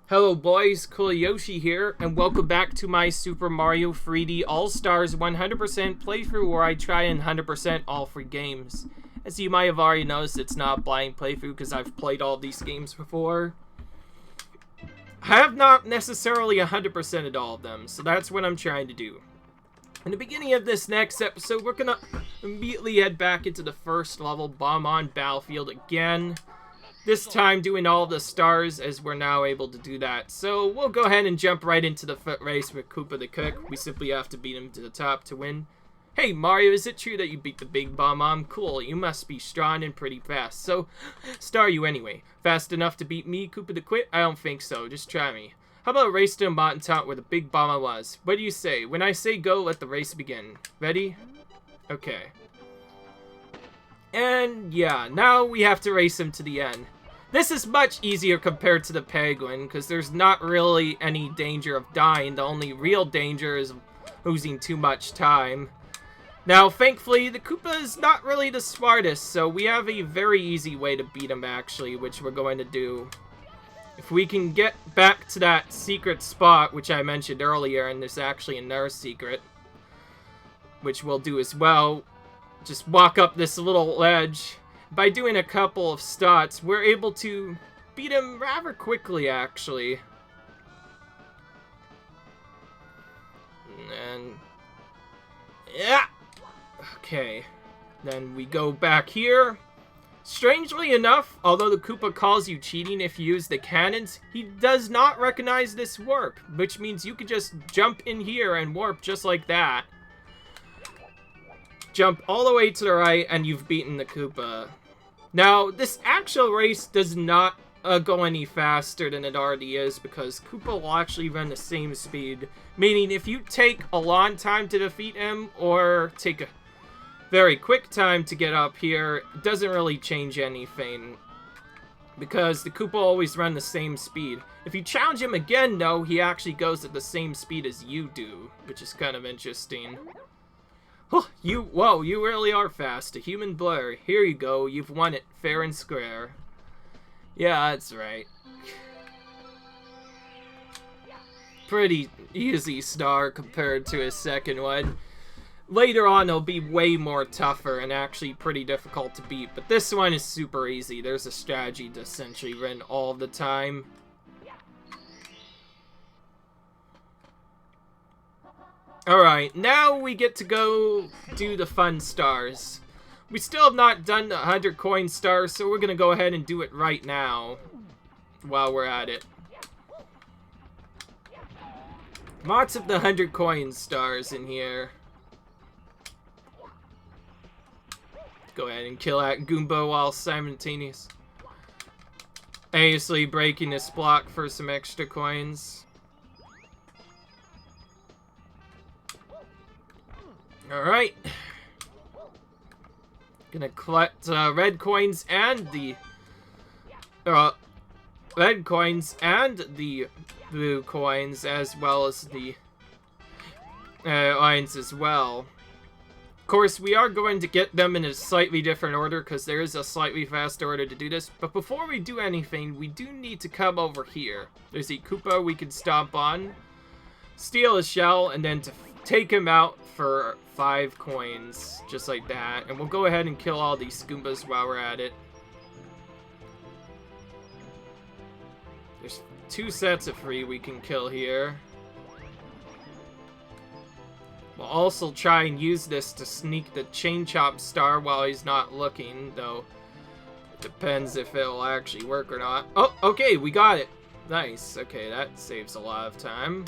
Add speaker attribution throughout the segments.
Speaker 1: Hello boys, Cool Yoshi here, and welcome back to my Super Mario 3D All-Stars 100% playthrough where I try and 100% all 3 games. As you might have already noticed, it's not a blind playthrough because I've played all these games before. I have not necessarily 100%ed all of them, so that's what I'm trying to do. In the beginning of this next episode, we're gonna immediately head back into the first level, Bomb on Battlefield again. This time doing all the stars as we're now able to do that. So we'll go ahead and jump right into the foot race with Koopa the Cook. We simply have to beat him to the top to win. Hey Mario, is it true that you beat the big bomb? Cool, you must be strong and pretty fast. So, star you anyway. Fast enough to beat me, Koopa the Quit? I don't think so, just try me. How about a race to a mountain top where the big bomb was? What do you say? When I say go, let the race begin. Ready? Okay. And yeah, now we have to race him to the end. This is much easier compared to the Penguin, because there's not really any danger of dying. The only real danger is losing too much time. Now, thankfully, the Koopa is not really the smartest, so we have a very easy way to beat him, actually, which we're going to do. If we can get back to that secret spot, which I mentioned earlier, and there's actually another secret, which we'll do as well. Just walk up this little ledge. By doing a couple of stunts, we're able to beat him rather quickly, actually. And yeah. Okay. Then we go back here. Strangely enough, although the Koopa calls you cheating if you use the cannons, he does not recognize this warp, which means you can just jump in here and warp just like that. Jump all the way to the right, and you've beaten the Koopa. Now, this actual race does not go any faster than it already is, because Koopa will actually run the same speed. Meaning, if you take a long time to defeat him, or take a very quick time to get up here, it doesn't really change anything. Because the Koopa always run the same speed. If you challenge him again, though, he actually goes at the same speed as you do, which is kind of interesting. Oh, whoa, you really are fast. A human blur. Here you go. You've won it, fair and square. Yeah, that's right. Pretty easy star compared to his second one. Later on, it'll be way more tougher and actually pretty difficult to beat. But this one is super easy. There's a strategy to essentially win all the time. Alright, now we get to go do the fun stars. We still have not done the 100 coin stars, so we're going to go ahead and do it right now while we're at it. Lots of the 100 coin stars in here. Go ahead and kill that Goomba while simultaneously breaking this block for some extra coins. Alright. Gonna collect red coins and the blue coins, as well as the lines as well. Of course, we are going to get them in a slightly different order, because there is a slightly faster order to do this. But before we do anything, we do need to come over here. There's a Koopa we can stomp on, steal his shell, and then to take him out for 5 coins, just like that. And we'll go ahead and kill all these Goombas while we're at it. There's 2 sets of 3 we can kill here. We'll also try and use this to sneak the Chain Chomp star while he's not looking, though it depends if it'll actually work or not. Oh, okay, we got it. Nice. Okay, that saves a lot of time.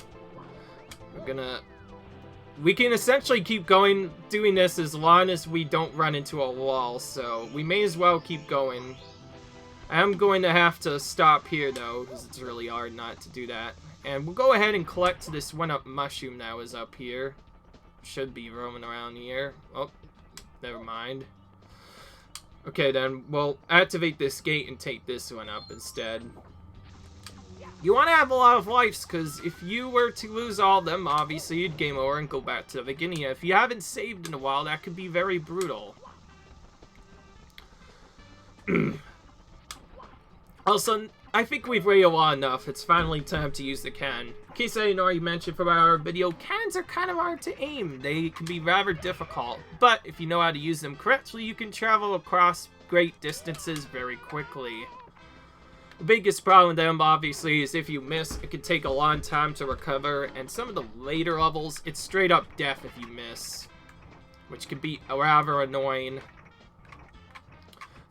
Speaker 1: We can essentially keep going, doing this as long as we don't run into a wall, so we may as well keep going. I am going to have to stop here, though, because it's really hard not to do that. And we'll go ahead and collect this one-up mushroom that was up here. Should be roaming around here. Oh, never mind. Okay, then we'll activate this gate and take this one up instead. You want to have a lot of lives, because if you were to lose all of them, obviously you'd game over and go back to the beginning. If you haven't saved in a while, that could be very brutal. Also, I think we've waited a while enough. It's finally time to use the cannon. In case I didn't already mention from our video, cannons are kind of hard to aim. They can be rather difficult, but if you know how to use them correctly, you can travel across great distances very quickly. The biggest problem with them, obviously, is if you miss, it can take a long time to recover, and some of the later levels, it's straight up death if you miss, which can be rather annoying.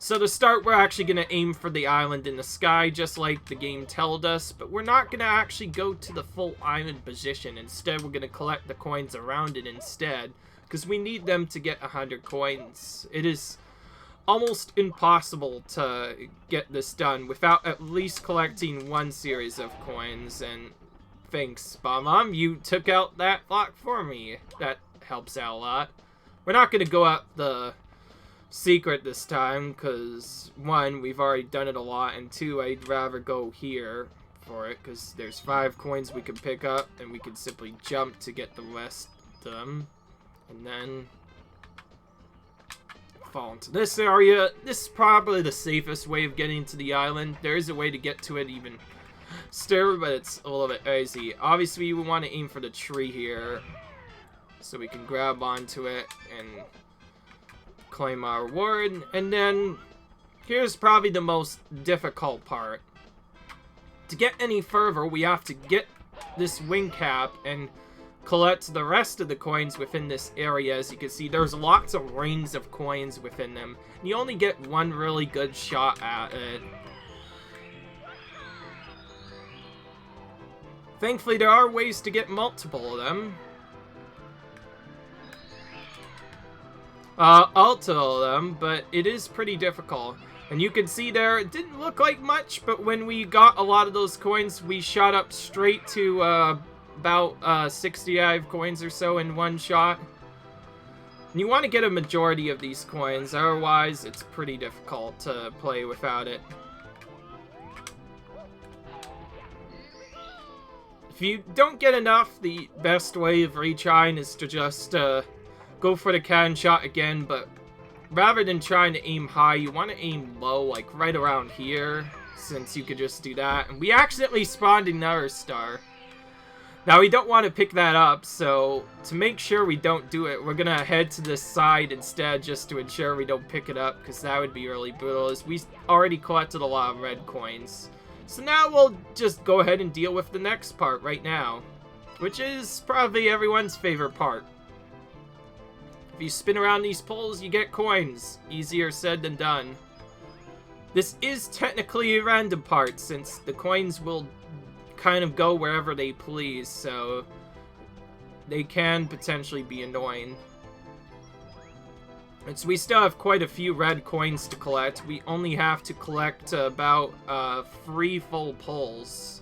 Speaker 1: So to start, we're actually going to aim for the island in the sky, just like the game told us, but we're not going to actually go to the full island position. Instead, we're going to collect the coins around it instead, because we need them to get 100 coins. It is almost impossible to get this done without at least collecting one series of coins, and thanks, Bomb, you took out that block for me. That helps out a lot. We're not going to go up the secret this time, because one, we've already done it a lot, and two, I'd rather go here for it, because there's 5 coins we can pick up, and we can simply jump to get the rest of them, and then fall into this area. This is probably the safest way of getting to the island. There is a way to get to it even still, but it's a little bit easy. Obviously, we want to aim for the tree here, so we can grab onto it and claim our reward. And then here's probably the most difficult part. To get any further, we have to get this wing cap and collect the rest of the coins within this area. As you can see, there's lots of rings of coins within them. You only get one really good shot at it. Thankfully, there are ways to get multiple of them. Ultimately them, but it is pretty difficult. And you can see there, it didn't look like much, but when we got a lot of those coins, we shot up straight to about 65 coins or so in one shot. And you want to get a majority of these coins, otherwise it's pretty difficult to play without it. If you don't get enough, the best way of retrying is to just go for the cannon shot again, but rather than trying to aim high, you want to aim low, like right around here, since you could just do that. And we accidentally spawned another star. Now, we don't want to pick that up, so to make sure we don't do it, we're going to head to this side instead, just to ensure we don't pick it up, because that would be really brutal, as we already collected a lot of red coins. So now we'll just go ahead and deal with the next part right now, which is probably everyone's favorite part. If you spin around these poles, you get coins. Easier said than done. This is technically a random part, since the coins will kind of go wherever they please, so they can potentially be annoying. And so we still have quite a few red coins to collect. We only have to collect about 3 full poles.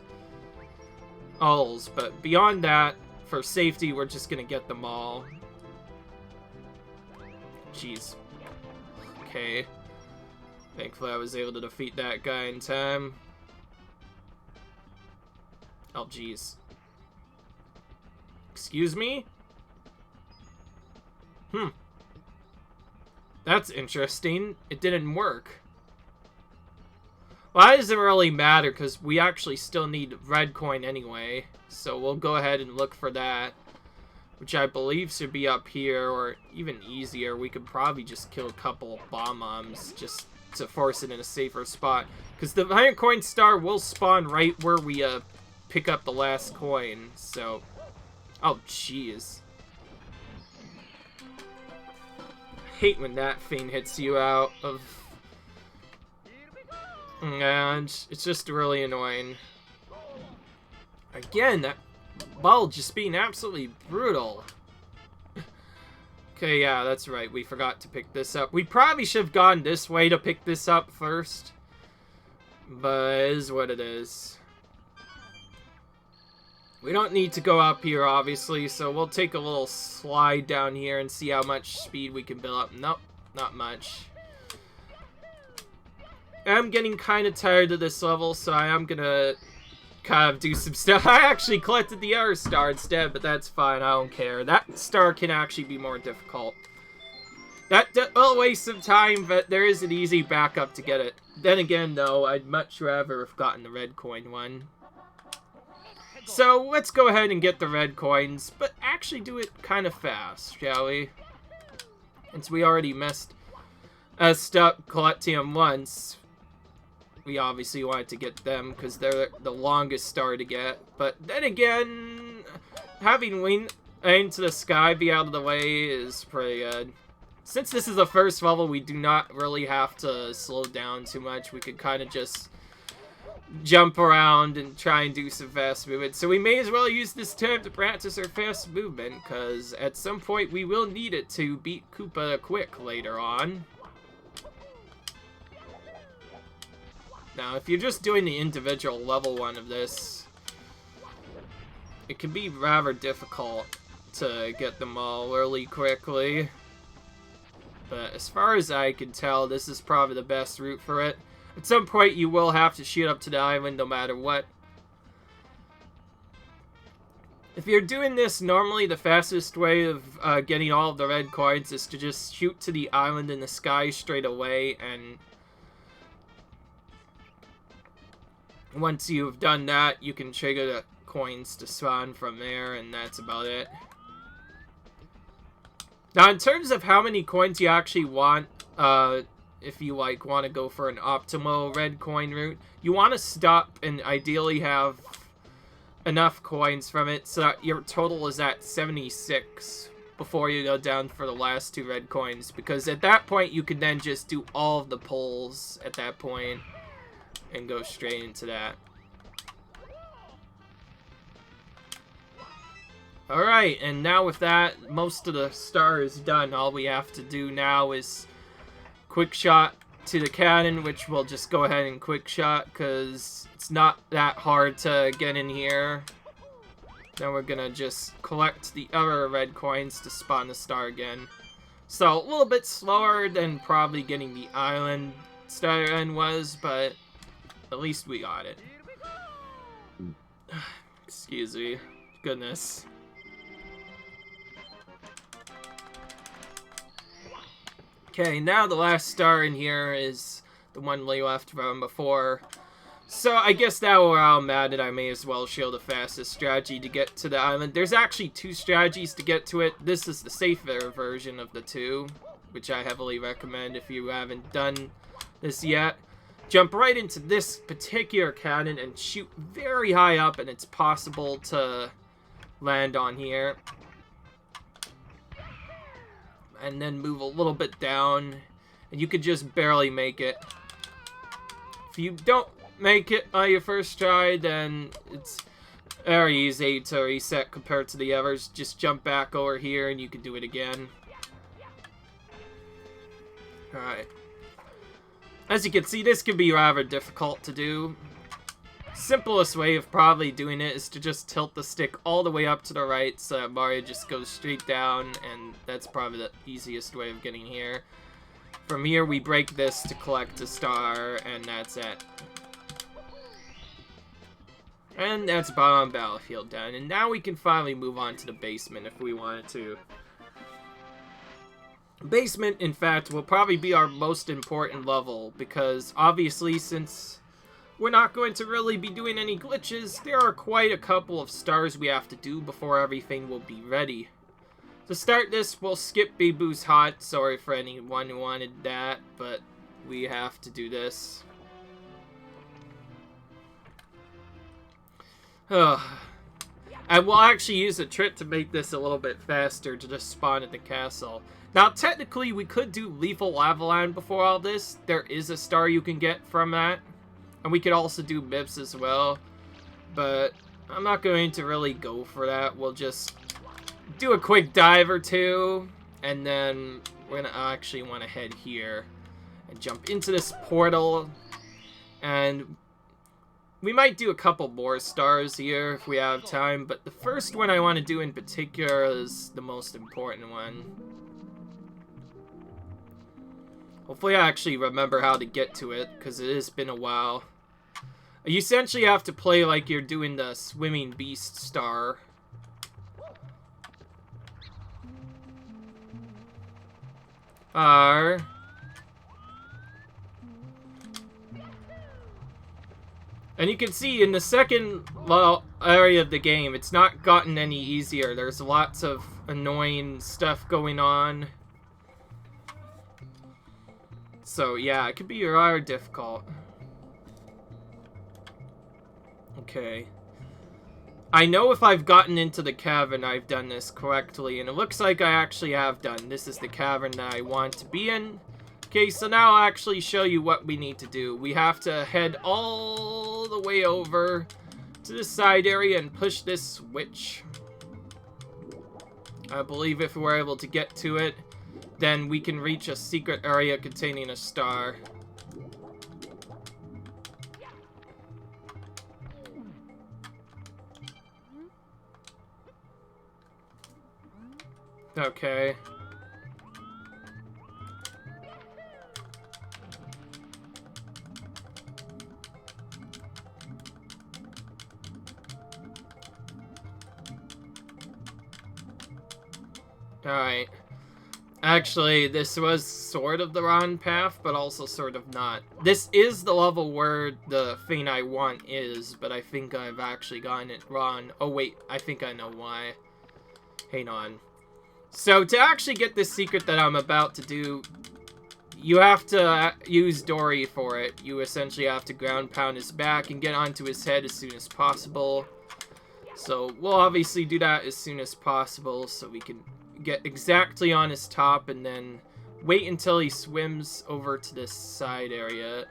Speaker 1: But beyond that, for safety, we're just gonna get them all. Jeez. Okay. Thankfully I was able to defeat that guy in time. Oh, jeez. Excuse me? That's interesting. It didn't work. Well, that doesn't really matter, because we actually still need red coin anyway. So we'll go ahead and look for that, which I believe should be up here, or even easier. We could probably just kill a couple bombs just to force it in a safer spot, because the 100 coin star will spawn right where we pick up the last coin. So, oh jeez, I hate when that thing hits you out of, and it's just really annoying. Again, that ball just being absolutely brutal. Okay, yeah, that's right. We forgot to pick this up. We probably should have gone this way to pick this up first, but it is what it is. We don't need to go up here, obviously, so we'll take a little slide down here and see how much speed we can build up. Nope, not much. I'm getting kind of tired of this level, so I am gonna kind of do some stuff. I actually collected the other star instead, but that's fine. I don't care. That star can actually be more difficult. That will waste some time, but there is an easy backup to get it. Then again, though, I'd much rather have gotten the red coin one. So, let's go ahead and get the red coins, but actually do it kind of fast, shall we? Since we already messed up collecting them once, we obviously wanted to get them because they're the longest star to get. But then again, having Wing to the Sky be out of the way is pretty good. Since this is the first level, we do not really have to slow down too much. We could kind of just jump around and try and do some fast movement. So we may as well use this time to practice our fast movement, because at some point we will need it to beat Koopa quick later on. Now, if you're just doing the individual level one of this, it can be rather difficult to get them all really quickly. But as far as I can tell, this is probably the best route for it. At some point, you will have to shoot up to the island no matter what. If you're doing this, normally the fastest way of getting all of the red coins is to just shoot to the island in the sky straight away, and once you've done that, you can trigger the coins to spawn from there, and that's about it. Now, in terms of how many coins you actually want, if you want to go for an optimal red coin route, you want to stop and ideally have enough coins from it so that your total is at 76 before you go down for the last 2 red coins, because at that point you can then just do all of the pulls at that point and go straight into that. Alright, and now with that, most of the star is done. All we have to do now is quick shot to the cannon, which we'll just go ahead and quick shot because it's not that hard to get in here. Then we're gonna just collect the other red coins to spawn the star again. So a little bit slower than probably getting the island star end was, but at least we got it. Excuse me. Goodness. Okay, now the last star in here is the one we left from before. So I guess now where I'm at it, I may as well show the fastest strategy to get to the island. There's actually 2 strategies to get to it. This is the safer version of the 2, which I heavily recommend if you haven't done this yet. Jump right into this particular cannon and shoot very high up, and it's possible to land on here. And then move a little bit down, and you could just barely make it. If you don't make it on your first try, then it's very easy to reset compared to the others. Just jump back over here and you can do it again. Alright. As you can see, this can be rather difficult to do. Simplest way of probably doing it is to just tilt the stick all the way up to the right so that Mario just goes straight down, and that's probably the easiest way of getting here. From here, we break this to collect a star, and that's it. And that's bottom battlefield done. And now we can finally move on to the basement if we wanted to. Basement, in fact, will probably be our most important level, because obviously, since we're not going to really be doing any glitches, there are quite a couple of stars we have to do before everything will be ready. To start this, we'll skip Bee-Boo's Hot. Sorry for anyone who wanted that, but we have to do this. I will actually use a trick to make this a little bit faster to just spawn at the castle. Now, technically, we could do Lethal Lavaland before all this. There is a star you can get from that. And we could also do MIPS as well, but I'm not going to really go for that. We'll just do a quick dive or 2, and then we're going to actually want to head here and jump into this portal. And we might do a couple more stars here if we have time, but the first one I want to do in particular is the most important one. Hopefully I actually remember how to get to it, because it has been a while. You essentially have to play like you're doing the Swimming Beast star. are... And you can see in the second area of the game, it's not gotten any easier. There's lots of annoying stuff going on. So yeah, it could be rather difficult. Okay. I know if I've gotten into the cavern, I've done this correctly, and it looks like I actually have done. This is the cavern that I want to be in. Okay, so now I'll actually show you what we need to do. We have to head all the way over to the side area and push this switch. I believe if we're able to get to it, then we can reach a secret area containing a star. Okay. Alright. Actually, this was sort of the wrong path, but also sort of not. This is the level where the thing I want is, but I think I've actually gotten it wrong. Oh wait, I think I know why. Hang on. So, to actually get this secret that I'm about to do, you have to use Dory for it. You essentially have to ground pound his back and get onto his head as soon as possible. So, we'll obviously do that as soon as possible so we can get exactly on his top and then wait until he swims over to this side area,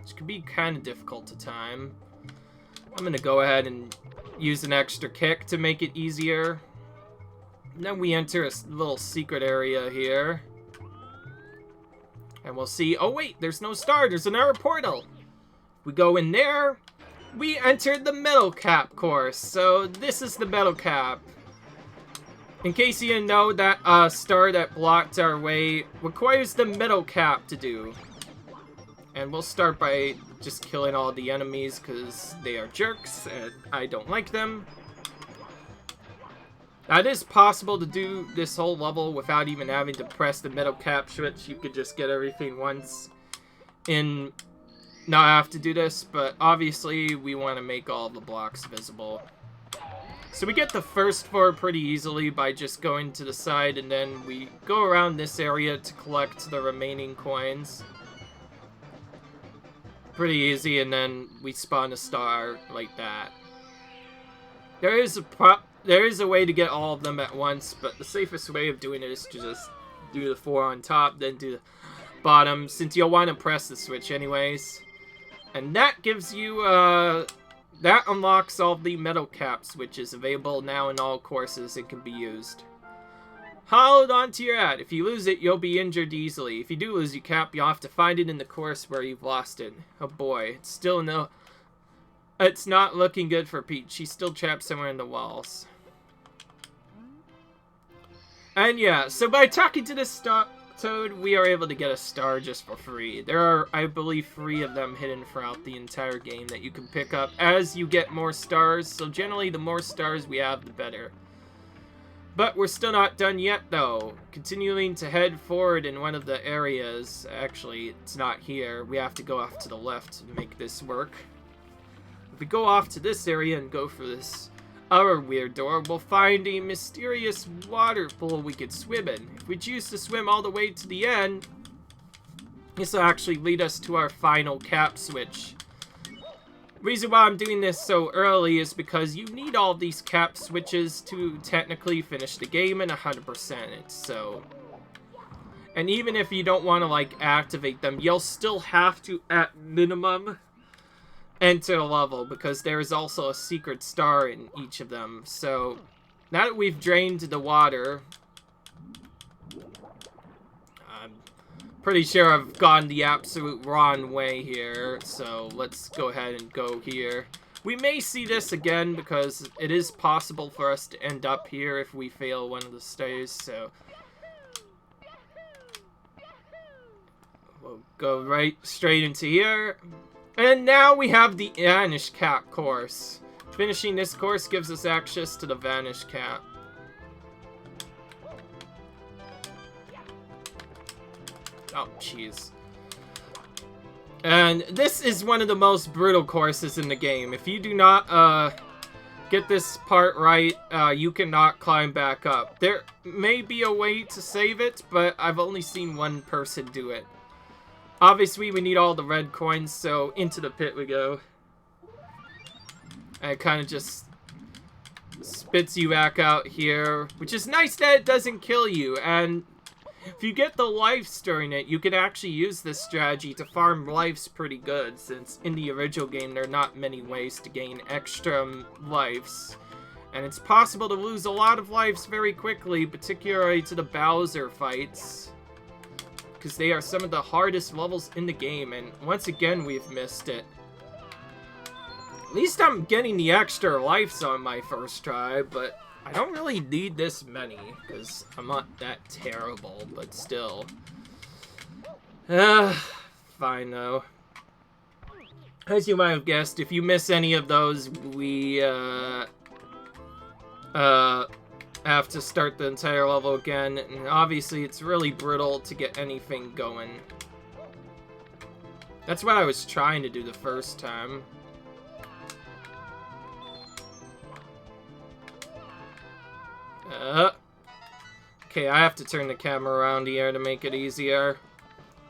Speaker 1: which could be kind of difficult to time. I'm going to go ahead and use an extra kick to make it easier. And then we enter a little secret area here. And we'll see... Oh, wait! There's no star! There's another portal! We go in there. We entered the metal cap course. So, this is the metal cap. In case you didn't know, that star that blocked our way requires the metal cap to do. And we'll start by just killing all the enemies because they are jerks and I don't like them. Now, it is possible to do this whole level without even having to press the metal cap switch. You could just get everything once and not have to do this, but obviously we want to make all the blocks visible. So we get the first floor pretty easily by just going to the side, and then we go around this area to collect the remaining coins. Pretty easy, and then we spawn a star like that. There is a way to get all of them at once, but the safest way of doing it is to just do the 4 on top, then do the bottom, since you'll want to press the switch anyways. And that gives you, that unlocks all the metal caps, which is available now in all courses and can be used. Hold on to your hat. If you lose it, you'll be injured easily. If you do lose your cap, you'll have to find it in the course where you've lost it. Oh boy, it's still no... It's not looking good for Peach. She's still trapped somewhere in the walls. And yeah, so by talking to this Toad, we are able to get a star just for free. There are, I believe, 3 of them hidden throughout the entire game that you can pick up as you get more stars. So generally, the more stars we have, the better. But we're still not done yet, though. Continuing to head forward in one of the areas. Actually, it's not here. We have to go off to the left to make this work. If we go off to this area and go for this other weird door, we'll find a mysterious water pool we could swim in. If we choose to swim all the way to the end, this will actually lead us to our final cap switch. The reason why I'm doing this so early is because you need all these cap switches to technically finish the game and 100% it, so... And even if you don't want to, like, activate them, you'll still have to, at minimum, enter the level, because there is also a secret star in each of them. So, now that we've drained the water, I'm pretty sure I've gone the absolute wrong way here, so let's go ahead and go here. We may see this again, because it is possible for us to end up here if we fail one of the stairs, so... We'll go right straight into here. And now we have the Vanish Cap course. Finishing this course gives us access to the Vanish Cap. Oh, jeez. And this is one of the most brutal courses in the game. If you do not, get this part right, you cannot climb back up. There may be a way to save it, but I've only seen one person do it. Obviously, we need all the red coins, so into the pit we go. And it kind of just spits you back out here, which is nice that it doesn't kill you. And if you get the lives during it, you can actually use this strategy to farm lives pretty good, since in the original game there are not many ways to gain extra lives. And it's possible to lose a lot of lives very quickly, particularly to the Bowser fights, because they are some of the hardest levels in the game, and once again we've missed it. At least I'm getting the extra lives on my first try, but I don't really need this many, because I'm not that terrible, but still. Fine though. As you might have guessed, if you miss any of those, we, have to start the entire level again, and obviously it's really brittle to get anything going. That's what I was trying to do the first time. Okay, I have to turn the camera around here to make it easier.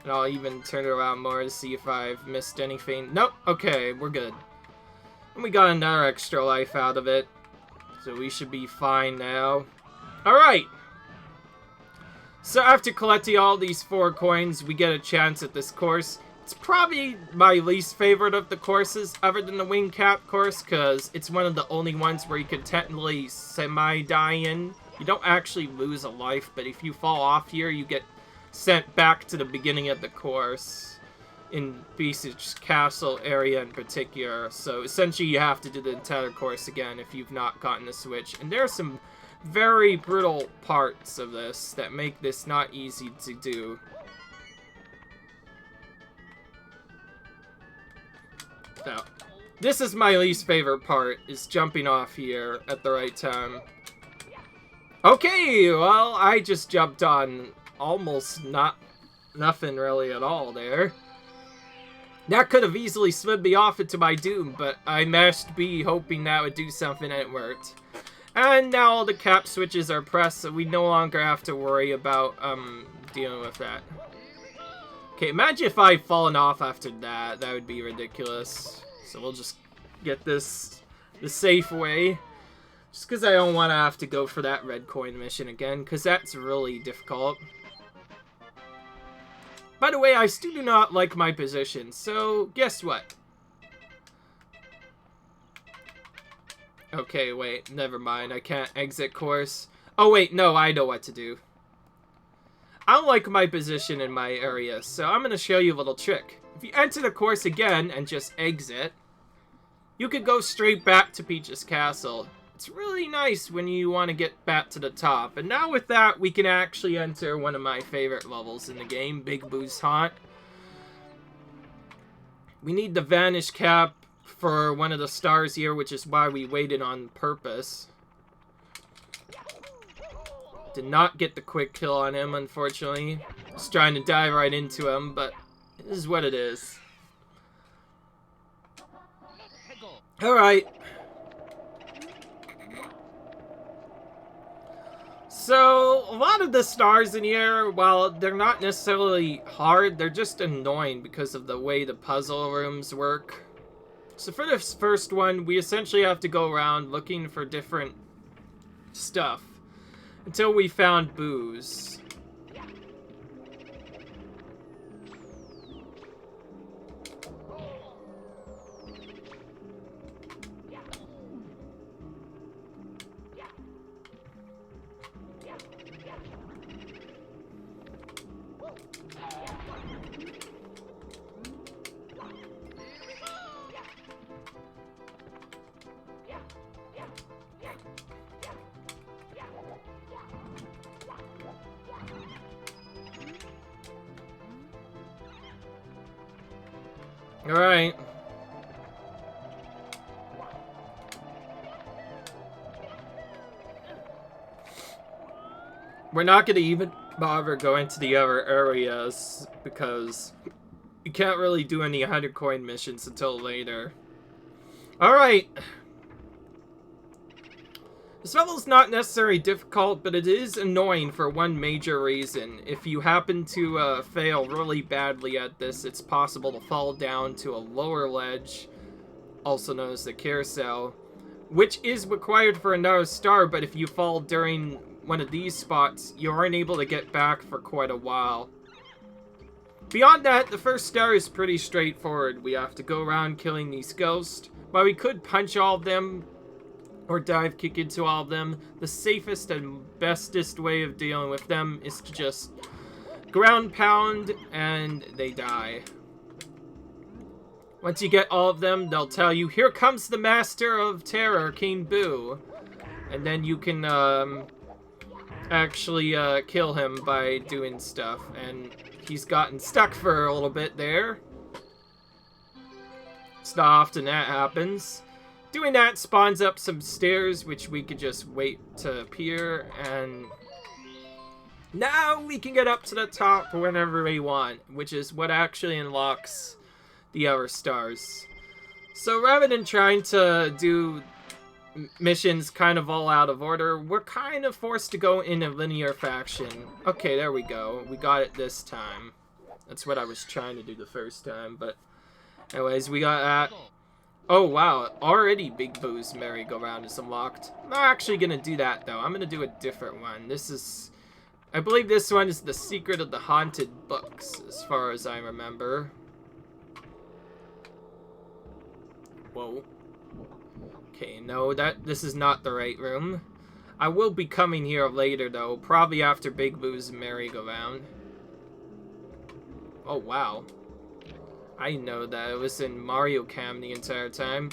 Speaker 1: And I'll even turn it around more to see if I've missed anything. Nope, okay, we're good. And we got another extra life out of it. So we should be fine now. Alright! So after collecting all these 4 coins, we get a chance at this course. It's probably my least favorite of the courses, other than the wing cap course, because it's one of the only ones where you can technically semi-die in. You don't actually lose a life, but if you fall off here, you get sent back to the beginning of the course, in Beast's Castle area in particular. So essentially you have to do the entire course again if you've not gotten the switch. And there are some very brutal parts of this that make this not easy to do. Now, this is my least favorite part, is jumping off here at the right time. Okay, well, I just jumped on almost nothing really at all there. That could have easily slid me off into my doom, but I mashed B hoping that would do something, and it worked. And now all the cap switches are pressed, so we no longer have to worry about dealing with that. Okay, imagine if I'd fallen off after that. That would be ridiculous. So we'll just get this the safe way. Just because I don't want to have to go for that red coin mission again, because that's really difficult. By the way, I still do not like my position, so guess what? Okay, wait, never mind. I can't exit course. Oh wait, no, I know what to do. I don't like my position in my area, so I'm going to show you a little trick. If you enter the course again and just exit, you could go straight back to Peach's Castle. It's really nice when you want to get back to the top. And now with that, we can actually enter one of my favorite levels in the game, Big Boo's Haunt. We need the Vanish Cap for one of the stars here, which is why we waited on purpose. Did not get the quick kill on him, unfortunately. Just trying to dive right into him, but it is what it is. Alright. So, a lot of the stars in here, while they're not necessarily hard, they're just annoying because of the way the puzzle rooms work. So for this first one, we essentially have to go around looking for different stuff until we found Boo's. Alright. We're not gonna even bother going to the other areas because you can't really do any 100 coin missions until later. Alright. This level's not necessarily difficult, but it is annoying for one major reason. If you happen to fail really badly at this, it's possible to fall down to a lower ledge, also known as the carousel, which is required for another star, but if you fall during one of these spots, you aren't able to get back for quite a while. Beyond that, the first star is pretty straightforward. We have to go around killing these ghosts. While we could punch all of them, or dive kick into all of them, the safest and bestest way of dealing with them is to just ground pound and they die. Once you get all of them, they'll tell you, "Here comes the Master of Terror, King Boo." And then you can actually kill him by doing stuff. And he's gotten stuck for a little bit there. It's not often that happens. Doing that spawns up some stairs, which we could just wait to appear, and now we can get up to the top whenever we want, which is what actually unlocks the other stars. So rather than trying to do missions kind of all out of order, we're kind of forced to go in a linear fashion. Okay, there we go. We got it this time. That's what I was trying to do the first time, but anyways, we got that. Oh wow, already Big Boo's merry-go-round is unlocked. I'm not actually gonna do that though. I'm gonna do a different one. This is, I believe this one is the Secret of the Haunted Books, as far as I remember. Whoa. Okay, no, this is not the right room. I will be coming here later though, probably after Big Boo's merry-go-round. Oh wow. I didn't know that it was in Mario Cam the entire time.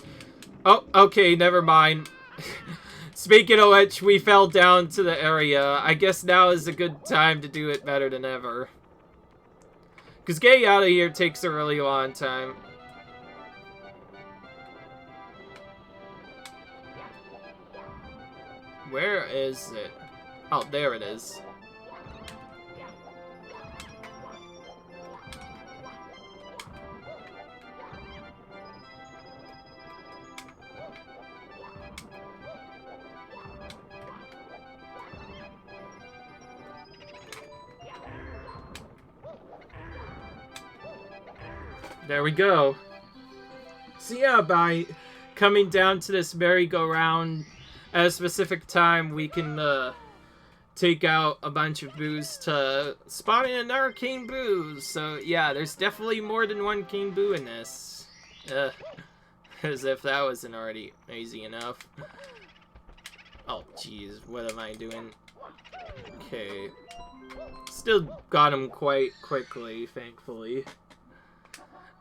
Speaker 1: Oh, okay, never mind. Speaking of which, we fell down to the area. I guess now is a good time to do it better than ever. Because getting out of here takes a really long time. Where is it? Oh, there it is. There we go. So yeah, by coming down to this merry-go-round at a specific time, we can take out a bunch of boos to spawn in another King Boo. So yeah, there's definitely more than one King Boo in this. As if that wasn't already easy enough. Oh jeez, what am I doing? Okay. Still got him quite quickly, thankfully.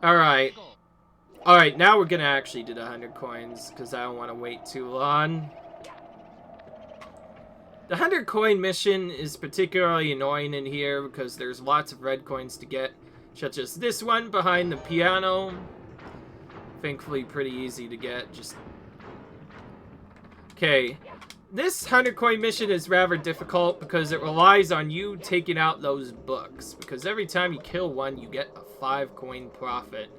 Speaker 1: Alright. Alright, now we're gonna actually do the 100 coins, because I don't want to wait too long. The 100 coin mission is particularly annoying in here, because there's lots of red coins to get, such as this one behind the piano. Thankfully pretty easy to get, just... Okay. This 100 coin mission is rather difficult, because it relies on you taking out those books, because every time you kill one, you get a 5 coin profit.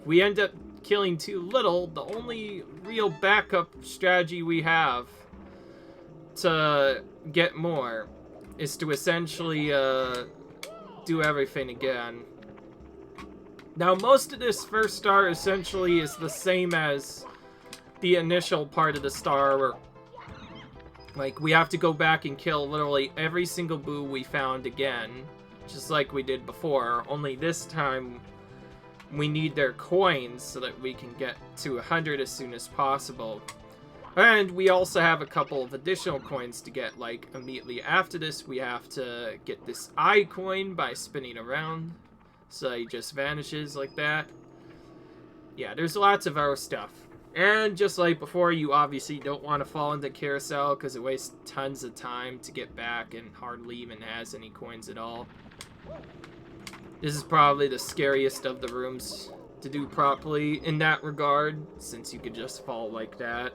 Speaker 1: If we end up killing too little, the only real backup strategy we have to get more is to essentially do everything again. Now, most of this first star essentially is the same as the initial part of the star, where like we have to go back and kill literally every single boo we found again, just like we did before, only this time we need their coins so that we can get to 100 as soon as possible. And we also have a couple of additional coins to get, like immediately after this we have to get this eye coin by spinning around, so he just vanishes like that. Yeah, there's lots of our stuff. And just like before, you obviously don't want to fall into carousel because it wastes tons of time to get back and hardly even has any coins at all. This is probably the scariest of the rooms to do properly in that regard, since you could just fall like that.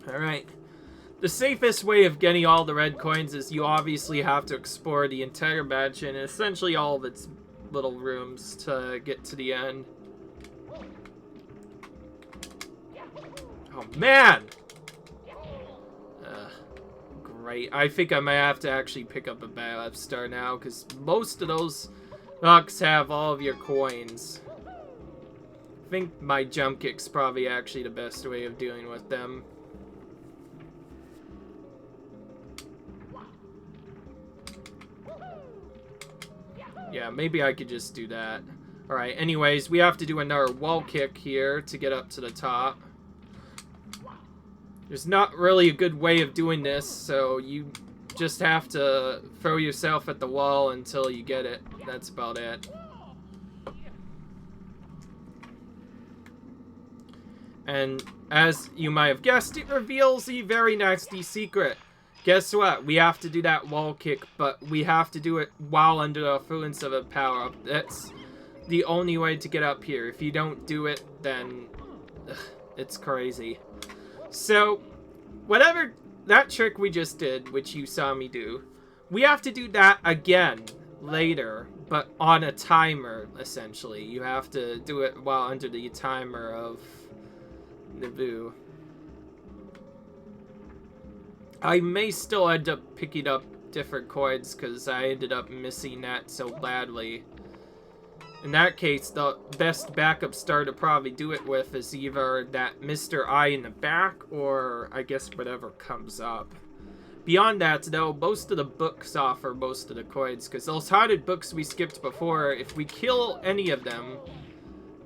Speaker 1: Alright. The safest way of getting all the red coins is you obviously have to explore the entire mansion and essentially all of its little rooms to get to the end. Oh, man! Great. I think I might have to actually pick up a Battle Star now, because most of those rocks have all of your coins. I think my jump kick's probably actually the best way of dealing with them. Yeah, maybe I could just do that. Alright, anyways, we have to do another wall kick here to get up to the top. There's not really a good way of doing this, so you just have to throw yourself at the wall until you get it. That's about it. And as you might have guessed, it reveals a very nasty secret. Guess what? We have to do that wall kick, but we have to do it while under the influence of a power-up. That's the only way to get up here. If you don't do it, then it's crazy. So, whatever that trick we just did, which you saw me do, we have to do that again later, but on a timer, essentially. You have to do it while under the timer of Naboo. I may still end up picking up different coins because I ended up missing that so badly. In that case, the best backup star to probably do it with is either that Mr. I in the back, or I guess whatever comes up. Beyond that, though, most of the books offer most of the coins, because those haunted books we skipped before, if we kill any of them,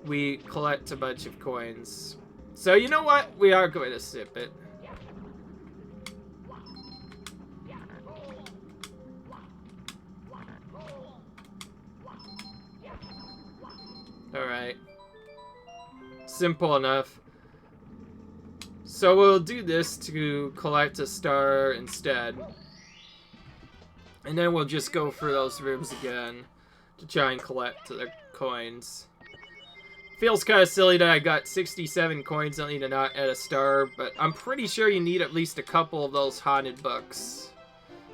Speaker 1: we collect a bunch of coins. So, you know what? We are going to skip it. Alright. Simple enough. So we'll do this to collect a star instead. And then we'll just go through those rooms again to try and collect the coins. Feels kind of silly that I got 67 coins only to not add a star, but I'm pretty sure you need at least a couple of those haunted books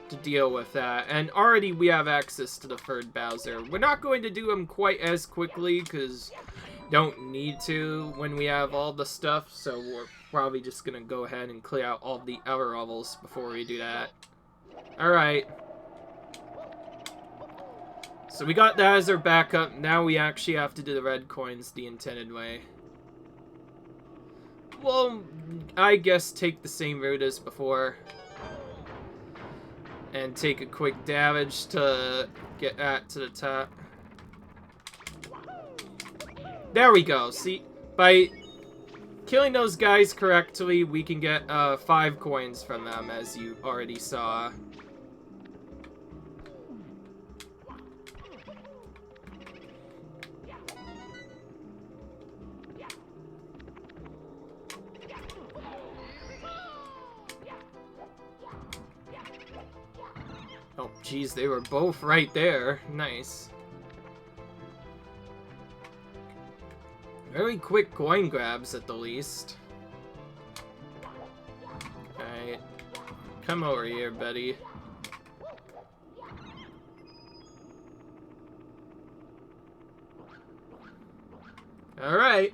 Speaker 1: to deal with that. And already we have access to the third Bowser. We're not going to do them quite as quickly because don't need to when we have all the stuff, so we're probably just gonna go ahead and clear out all the other levels before we do that. Alright. So we got that as our backup. Now we actually have to do the red coins the intended way. Well, I guess take the same route as before. And take a quick damage to get to the top. There we go. See, by killing those guys correctly, we can get 5 coins from them, as you already saw. Oh, geez, they were both right there. Nice. Very quick coin grabs, at the least. Alright. Come over here, buddy. Alright.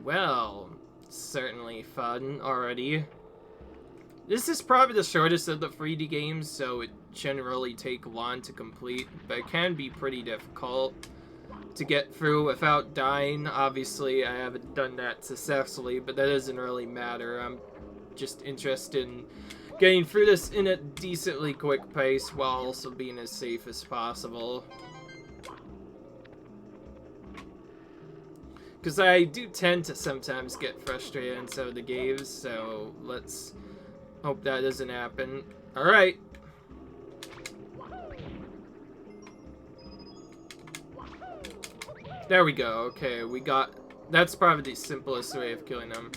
Speaker 1: Well, certainly fun already. This is probably the shortest of the 3D games, so it shouldn't really take long to complete, but it can be pretty difficult to get through without dying. Obviously, I haven't done that successfully, but that doesn't really matter. I'm just interested in getting through this in a decently quick pace while also being as safe as possible. Because I do tend to sometimes get frustrated in some of the games, so let's hope that doesn't happen. Alright. There we go. Okay, we got... That's probably the simplest way of killing them.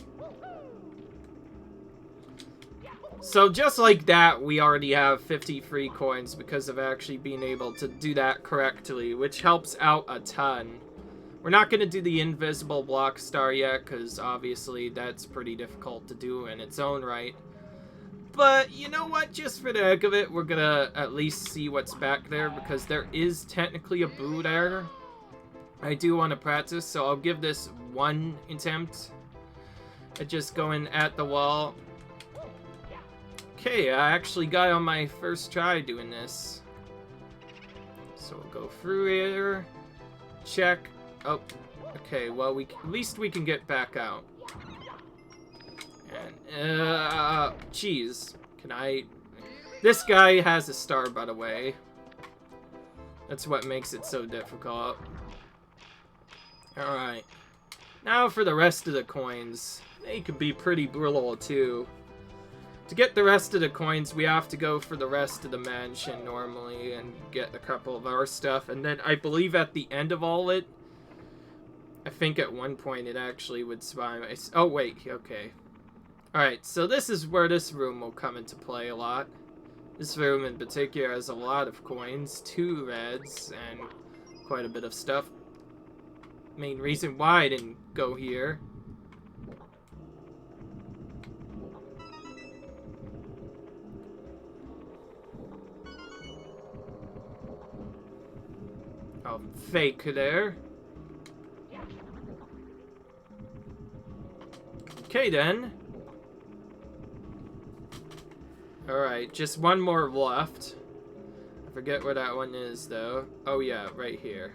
Speaker 1: So just like that, we already have 53 coins because of actually being able to do that correctly, which helps out a ton. We're not going to do the invisible block star yet, because obviously that's pretty difficult to do in its own right. But you know what? Just for the heck of it, we're going to at least see what's back there, because there is technically a boo there. I do want to practice, so I'll give this one attempt at just going at the wall. Okay, I actually got on my first try doing this. So we'll go through here. Check. Oh, okay, well, at least we can get back out. And, jeez. Can I... This guy has a star, by the way. That's what makes it so difficult. Alright. Now for the rest of the coins. They could be pretty brutal, too. To get the rest of the coins, we have to go for the rest of the mansion normally and get a couple of our stuff. And then I believe at the end of all it, I think at one point it actually would spawn. Oh, wait. Okay. Alright, so this is where this room will come into play a lot. This room in particular has a lot of coins, 2 reds, and quite a bit of stuff. Main reason why I didn't go here. Oh, fake there. Okay, then. Alright, just one more left. I forget where that one is, though. Oh, yeah, right here.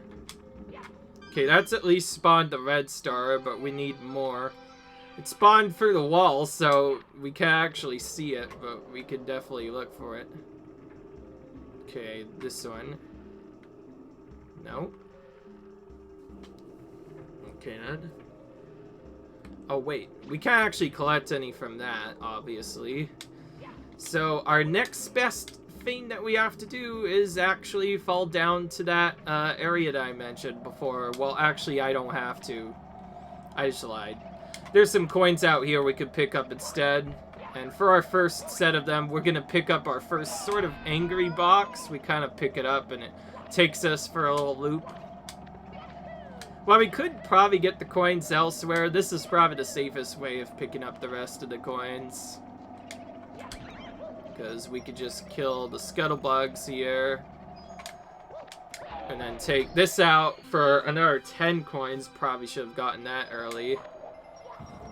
Speaker 1: Okay, that's at least spawned the red star, but we need more. It spawned through the wall, so we can't actually see it, but we can definitely look for it. Okay, this one. No. Okay, then. Oh, wait. We can't actually collect any from that, obviously. So, our next best thing that we have to do is actually fall down to that area that I mentioned before. Well, actually, I don't have to. I just lied. There's some coins out here we could pick up instead. And for our first set of them, we're going to pick up our first sort of angry box. We kind of pick it up and it takes us for a little loop. Well, we could probably get the coins elsewhere. This is probably the safest way of picking up the rest of the coins. Because we could just kill the scuttlebugs here. And then take this out for another 10 coins. Probably should have gotten that early.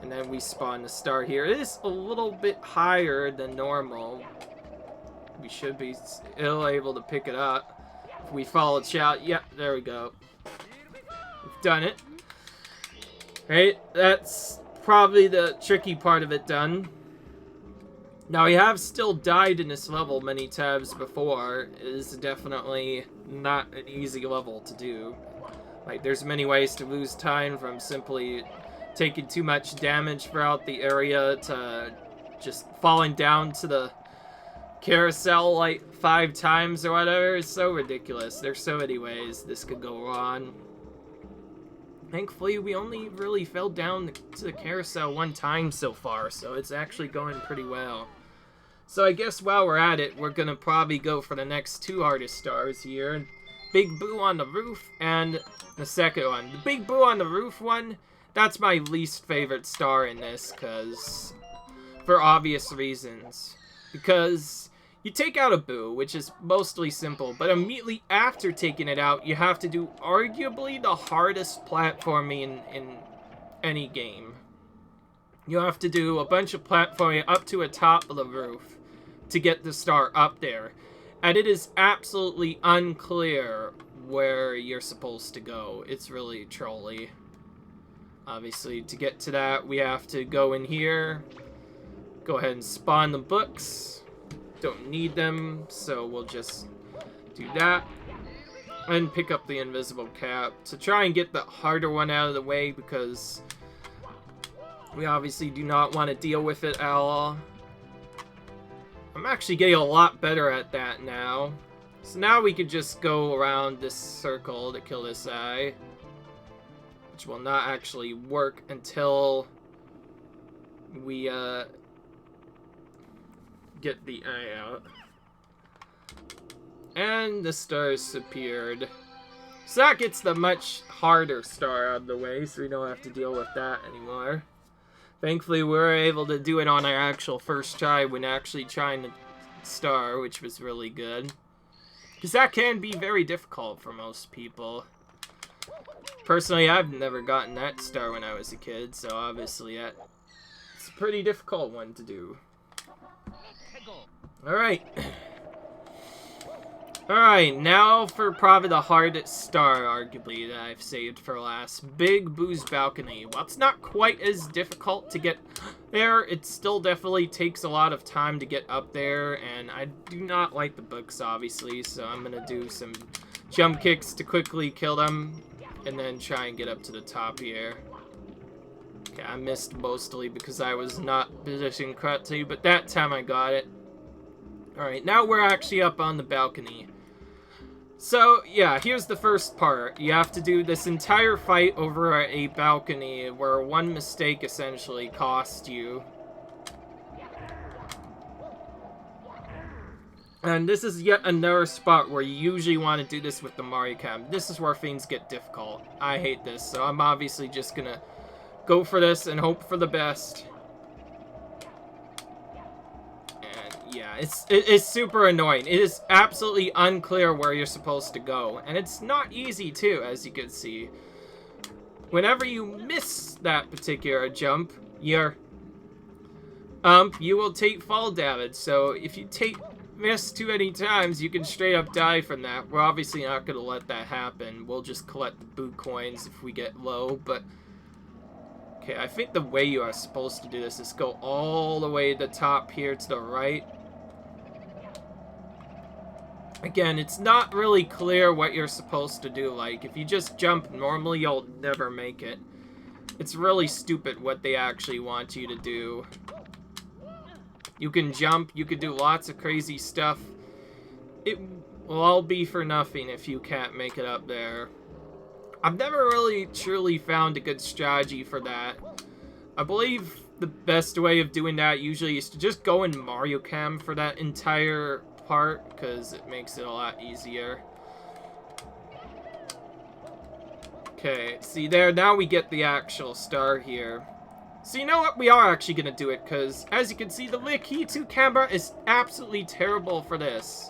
Speaker 1: And then we spawn the star here. It is a little bit higher than normal. We should be still able to pick it up. If we follow chat. Yep, there we go. We've done it. Right? That's probably the tricky part of it done. Now, we have still died in this level many times before. It is definitely not an easy level to do. Like, there's many ways to lose time, from simply taking too much damage throughout the area to just falling down to the carousel like 5 times or whatever. It's so ridiculous. There's so many ways this could go wrong. Thankfully, we only really fell down to the carousel 1 time so far, so it's actually going pretty well. So I guess while we're at it, we're going to probably go for the next 2 artist stars here. Big Boo on the roof and the second one. The Big Boo on the roof one, that's my least favorite star in this, because for obvious reasons. Because you take out a Boo, which is mostly simple, but immediately after taking it out, you have to do arguably the hardest platforming in any game. You have to do a bunch of platforming up to the top of the roof to get the star up there. And it is absolutely unclear where you're supposed to go. It's really trolly. Obviously, to get to that, we have to go in here. Go ahead and spawn the books. Don't need them, so we'll just do that. And pick up the invisible cap to try and get the harder one out of the way, because we obviously do not want to deal with it at all. I'm actually getting a lot better at that now. So now we could just go around this circle to kill this eye. Which will not actually work until we get the eye out. And the stars appeared. So that gets the much harder star out of the way, so we don't have to deal with that anymore. Thankfully, we were able to do it on our actual first try when actually trying to star, which was really good. Because that can be very difficult for most people. Personally, I've never gotten that star when I was a kid, so obviously it's a pretty difficult one to do. Alright. Alright, now for probably the hardest star, arguably, that I've saved for last. Big Boo's Balcony. While it's not quite as difficult to get there, it still definitely takes a lot of time to get up there, and I do not like the books, obviously, so I'm gonna do some jump kicks to quickly kill them, and then try and get up to the top here. Okay, I missed mostly because I was not positioned correctly, but that time I got it. Alright, now we're actually up on the balcony. So, yeah, here's the first part. You have to do this entire fight over a balcony where one mistake essentially cost you. And this is yet another spot where you usually want to do this with the Mario Cam. This is where things get difficult. I hate this, so I'm obviously just gonna go for this and hope for the best. Yeah, it's super annoying. It is absolutely unclear where you're supposed to go. And it's not easy, too, as you can see. Whenever you miss that particular jump, you will take fall damage. So if you miss too many times, you can straight up die from that. We're obviously not going to let that happen. We'll just collect the Boo coins if we get low, but... Okay, I think the way you are supposed to do this is go all the way to the top here to the right. Again, it's not really clear what you're supposed to do. Like, if you just jump normally, you'll never make it. It's really stupid what they actually want you to do. You can jump, you can do lots of crazy stuff. It will all be for nothing if you can't make it up there. I've never really truly found a good strategy for that. I believe the best way of doing that usually is to just go in Mario Cam for that entire part, because it makes it a lot easier. Okay, see there, now we get the actual star here. So you know what, we are actually going to do it, because as you can see, the Lakitu camera is absolutely terrible for this.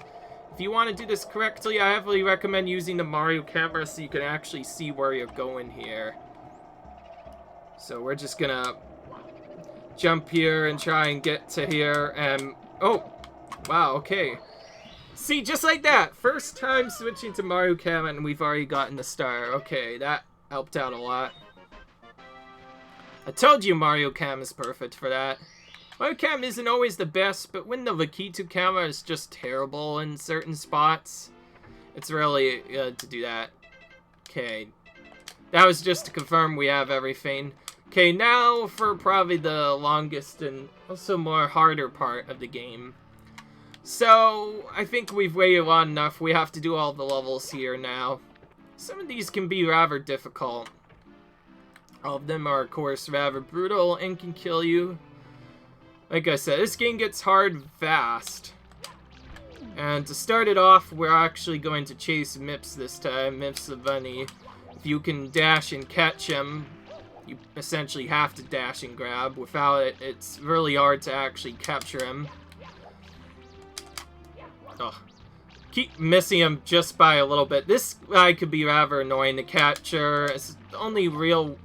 Speaker 1: If you want to do this correctly, I heavily recommend using the Mario camera so you can actually see where you're going here. So we're just gonna jump here and try and get to here, and oh, wow, okay. See, just like that, first time switching to Mario Cam and we've already gotten the star. Okay, that helped out a lot. I told you Mario Cam is perfect for that. Mario Cam isn't always the best, but when the Lakitu camera is just terrible in certain spots, it's really good to do that. Okay, that was just to confirm we have everything. Okay, now for probably the longest and also more harder part of the game. So, I think we've waited long enough. We have to do all the levels here now. Some of these can be rather difficult. All of them are, of course, rather brutal and can kill you. Like I said, this game gets hard fast. And to start it off, we're actually going to chase Mips this time, Mips the bunny. If you can dash and catch him, you essentially have to dash and grab. Without it, it's really hard to actually capture him. Oh, keep missing him just by a little bit. This guy could be rather annoying to capture. It's the only real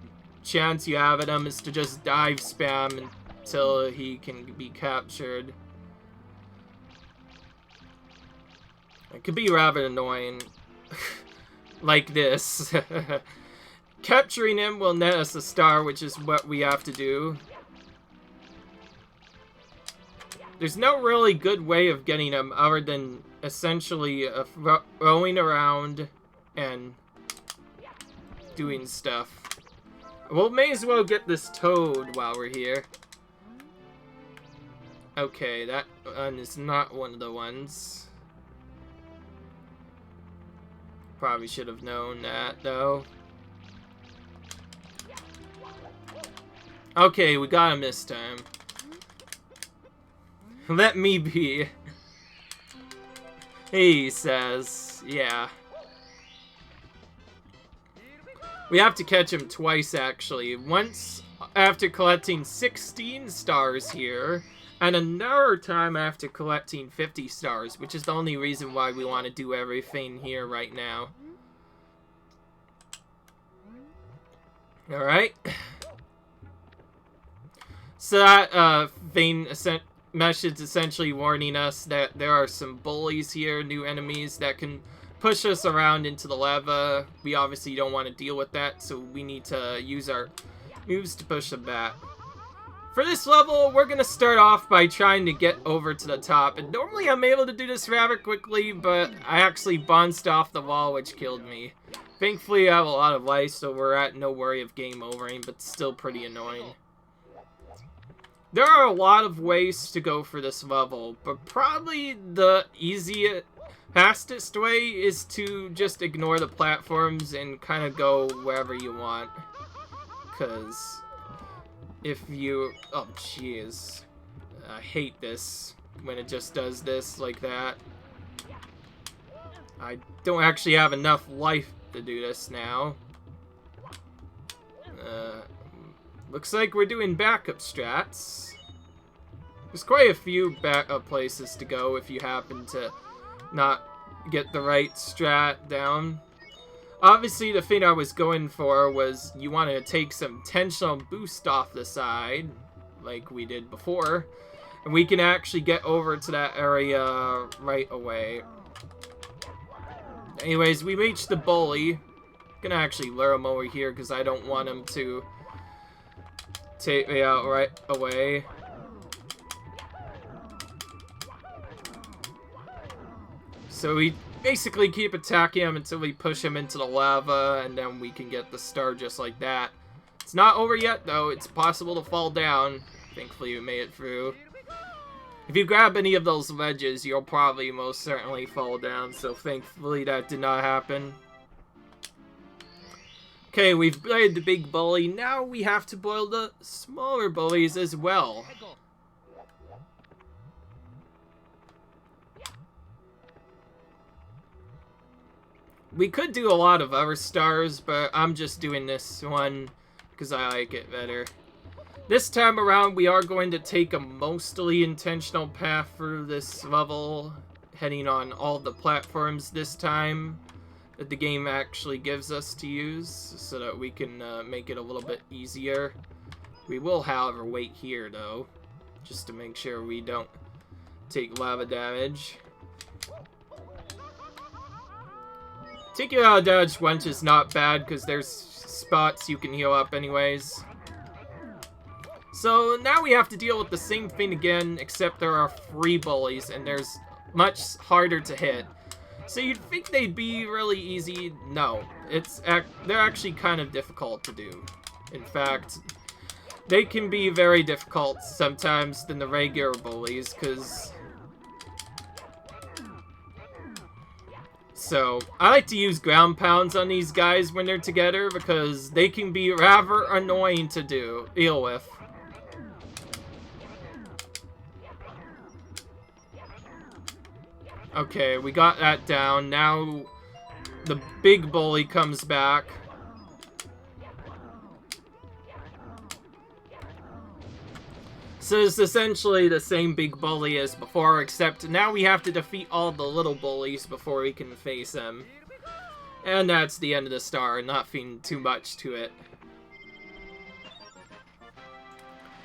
Speaker 1: chance you have at him is to just dive spam until he can be captured. It could be rather annoying. Like this. Capturing him will net us a star, which is what we have to do. There's no really good way of getting him other than essentially throwing around and doing stuff. Well, may as well get this Toad while we're here. Okay, that one is not one of the ones. Probably should have known that, though. Okay, we got him this time. Let me be. He says, yeah. We have to catch him twice, actually. Once after collecting 16 stars here, and another time after collecting 50 stars, which is the only reason why we want to do everything here right now. Alright. So that message essentially warning us that there are some bullies here, new enemies that can push us around into the lava. We obviously don't want to deal with that, so we need to use our moves to push them back. For this level, we're going to start off by trying to get over to the top. And normally I'm able to do this rather quickly, but I actually bounced off the wall, which killed me. Thankfully, I have a lot of life, so we're at no worry of game overing, but still pretty annoying. There are a lot of ways to go for this level, but probably the easiest, fastest way is to just ignore the platforms and kind of go wherever you want. Because if you... oh, jeez. I hate this when it just does this like that. I don't actually have enough life to do this now. Looks like we're doing backup strats. There's quite a few backup places to go if you happen to not get the right strat down. Obviously, the thing I was going for was you want to take some tensional boost off the side, like we did before, and we can actually get over to that area right away. Anyways, we reached the bully. Gonna actually lure him over here because I don't want him to take me out right away. So we basically keep attacking him until we push him into the lava, and then we can get the star just like that. It's not over yet, though. It's possible to fall down. Thankfully, we made it through. If you grab any of those ledges, you'll probably most certainly fall down, so thankfully that did not happen. Okay, we've played the big bully. Now we have to boil the smaller bullies as well. We could do a lot of other stars, but I'm just doing this one because I like it better. This time around, we are going to take a mostly intentional path through this level, heading on all the platforms this time that the game actually gives us to use, so that we can make it a little bit easier. We will, however, wait here, though, just to make sure we don't take lava damage. Taking out damage once is not bad, because there's spots you can heal up anyways. So now we have to deal with the same thing again, except there are 3 bullies, and there's much harder to hit. So you'd think they'd be really easy. No, they're actually kind of difficult to do. In fact, they can be very difficult sometimes than the regular bullies, because... So, I like to use ground pounds on these guys when they're together, because they can be rather annoying to deal with. Okay, we got that down. Now the big bully comes back. So it's essentially the same big bully as before, except now we have to defeat all the little bullies before we can face them. And that's the end of the star, nothing too much to it.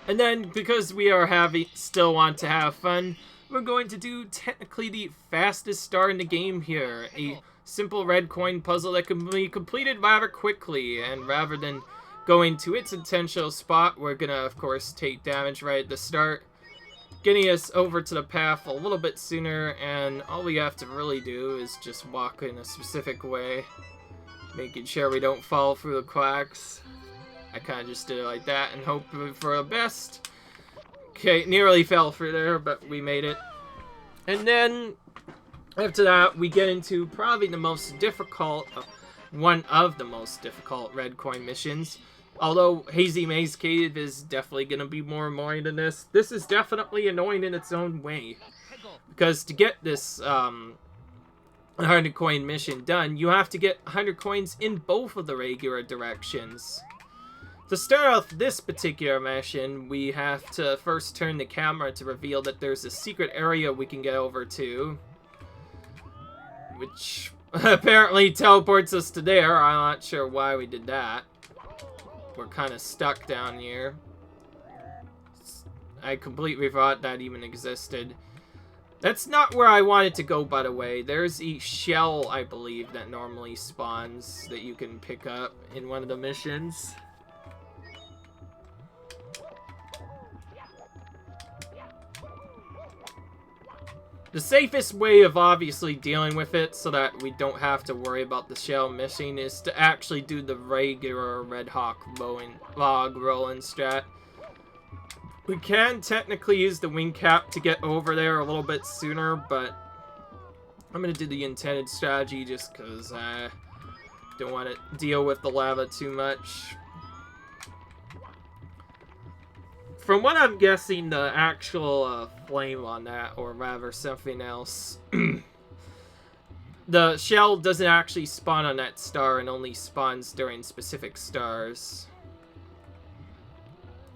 Speaker 1: And then, because we are still want to have fun, we're going to do technically the fastest star in the game here. A simple red coin puzzle that can be completed rather quickly, and rather than going to its intentional spot, we're gonna, of course, take damage right at the start, getting us over to the path a little bit sooner, and all we have to really do is just walk in a specific way, making sure we don't fall through the cracks. I kind of just did it like that and hope for the best. Okay, nearly fell through there, but we made it. And then, after that, we get into probably the most difficult, one of the most difficult red coin missions. Although Hazy Maze Cave is definitely going to be more annoying than this. This is definitely annoying in its own way. Because to get this a 100 coin mission done, you have to get 100 coins in both of the regular directions. To start off this particular mission, we have to first turn the camera to reveal that there's a secret area we can get over to, which apparently teleports us to there. I'm not sure why we did that. We're kind of stuck down here. I completely forgot that even existed. That's not where I wanted to go, by the way. There's a shell, I believe, that normally spawns that you can pick up in one of the missions. The safest way of obviously dealing with it so that we don't have to worry about the shell missing is to actually do the regular Red Hawk log rolling strat. We can technically use the wing cap to get over there a little bit sooner, but I'm going to do the intended strategy just because I don't want to deal with the lava too much. From what I'm guessing, the actual flame on that, or rather something else, the shell doesn't actually spawn on that star and only spawns during specific stars.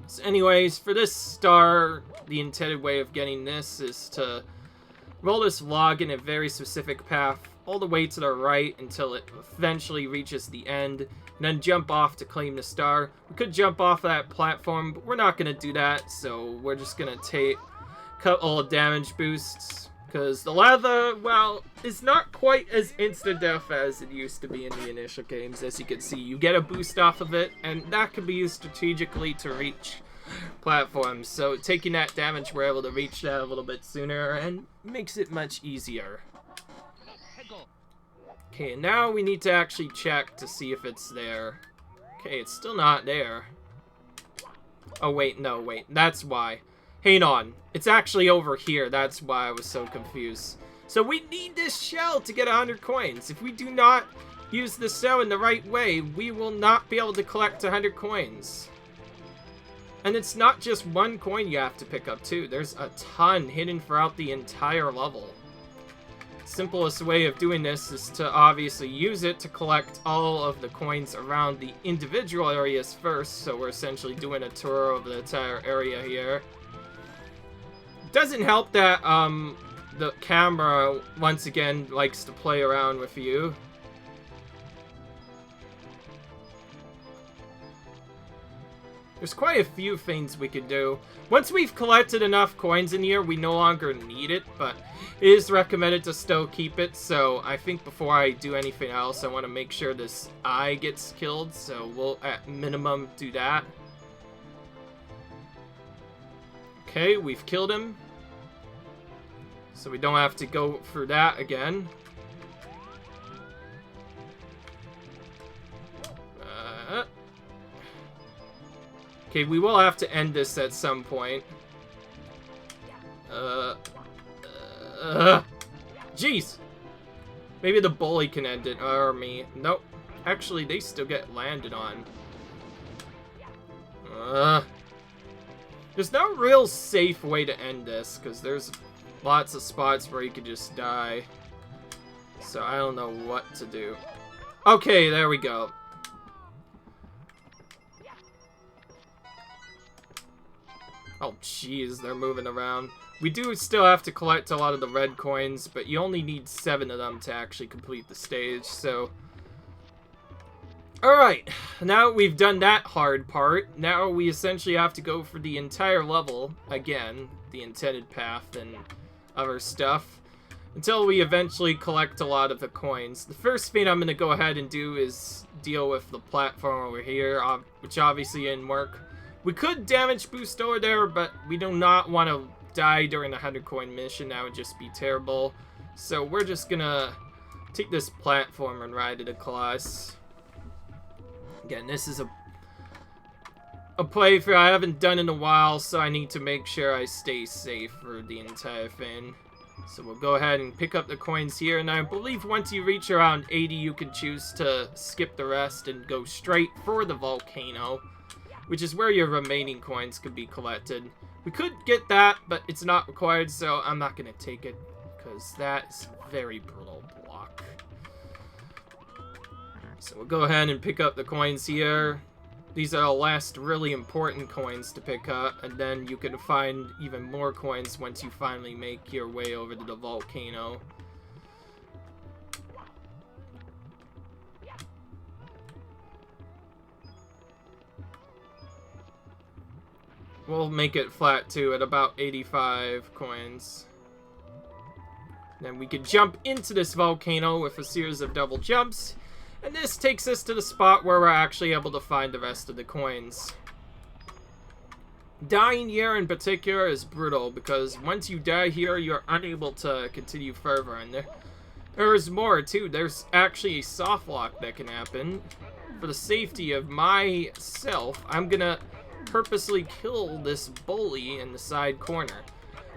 Speaker 1: So anyways, for this star, the intended way of getting this is to roll this log in a very specific path all the way to the right until it eventually reaches the end, and then jump off to claim the star. We could jump off of that platform, but we're not going to do that, so we're just going to take a couple of damage boosts, because the lava, well, is not quite as instant death as it used to be in the initial games. As you can see, you get a boost off of it, and that can be used strategically to reach platforms, so taking that damage, we're able to reach that a little bit sooner, and makes it much easier. Okay, now we need to actually check to see if it's there. Okay, it's still not there. Oh, wait, no, wait. That's why. Hang on. It's actually over here. That's why I was so confused. So we need this shell to get 100 coins. If we do not use the shell in the right way, we will not be able to collect 100 coins. And it's not just one coin you have to pick up, too. There's a ton hidden throughout the entire level. Simplest way of doing this is to obviously use it to collect all of the coins around the individual areas first, so we're essentially doing a tour of the entire area here. Doesn't help that the camera once again likes to play around with you. There's quite a few things we could do. Once we've collected enough coins in here, we no longer need it, but it is recommended to still keep it, so I think before I do anything else, I want to make sure this eye gets killed, so we'll at minimum do that. Okay, we've killed him, so we don't have to go through that again. Okay, we will have to end this at some point. Jeez! Maybe the bully can end it, or me. Nope. Actually, they still get landed on. There's no real safe way to end this, because there's lots of spots where you could just die. So I don't know what to do. Okay, there we go. Oh, jeez, they're moving around. We do still have to collect a lot of the red coins, but you only need 7 of them to actually complete the stage, so... Alright, now we've done that hard part, now we essentially have to go for the entire level, again, the intended path and other stuff, until we eventually collect a lot of the coins. The first thing I'm going to go ahead and do is deal with the platform over here, which obviously didn't work. We could damage boost over there, but we do not want to die during the 100 coin mission. That would just be terrible. So we're just gonna take this platform and ride it across. Again, this is a playthrough I haven't done in a while, so I need to make sure I stay safe for the entire thing. So we'll go ahead and pick up the coins here, and I believe once you reach around 80, you can choose to skip the rest and go straight for the volcano, which is where your remaining coins could be collected. We could get that, but it's not required, so I'm not going to take it, because that's very brutal block. block. So we'll go ahead and pick up the coins here. These are the last really important coins to pick up, and then you can find even more coins once you finally make your way over to the volcano. We'll make it flat too at about 85 coins. Then we can jump into this volcano with a series of double jumps. And this takes us to the spot where we're actually able to find the rest of the coins. Dying here in particular is brutal because once you die here, you're unable to continue further. And there's more too. There's actually a soft lock that can happen. For the safety of myself, I'm gonna purposely kill this bully in the side corner.